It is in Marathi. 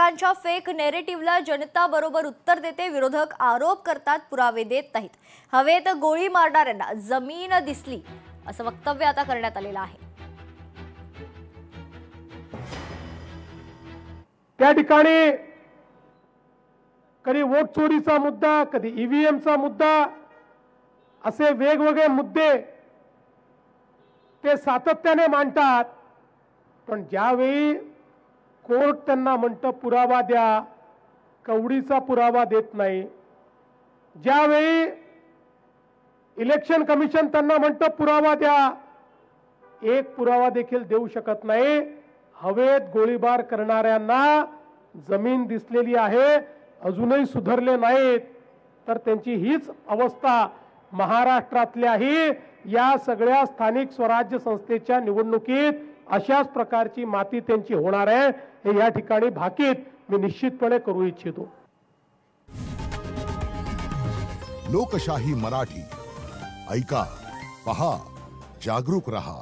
विरोधकांच्या फेक नेरेटिव्हला जनता बरोबर उत्तर देते। विरोधक आरोप करतात, पुरावे देत नाहीत। हवेत गोळी मारणाऱ्यांना जमीन दिसली असं वक्तव्य आता करण्यात आलेलं आहे। त्या ठिकाणी कधी वोट चोरीचा मुद्दा, कधी ईव्हीएमचा मुद्दा, असे वेगवेगळे मुद्दे ते सातत्याने मांडतात। पण ज्यावेळी कोर्ट त्यांना म्हणतं पुरावा द्या, कवडीचा पुरावा देत नाही। ज्यावेळी इलेक्शन कमिशन त्यांना म्हणतं पुरावा द्या, एक पुरावा देखील देऊ शकत नाही। हवेत गोळीबार करणाऱ्यांना जमीन दिसलेली आहे, अजूनही सुधारले नाहीत। तर त्यांची हीच अवस्था महाराष्ट्रातल्याही या सगळ्या स्थानिक स्वराज्य संस्थेच्या निवडणुकीत अशाच प्रकारची माती त्यांची होणार आहे, हे या ठिकाणी भाकीत मी निश्चितपणे करू इच्छितो। लोकशाही मराठी ऐका, पहा, जागरूक रहा।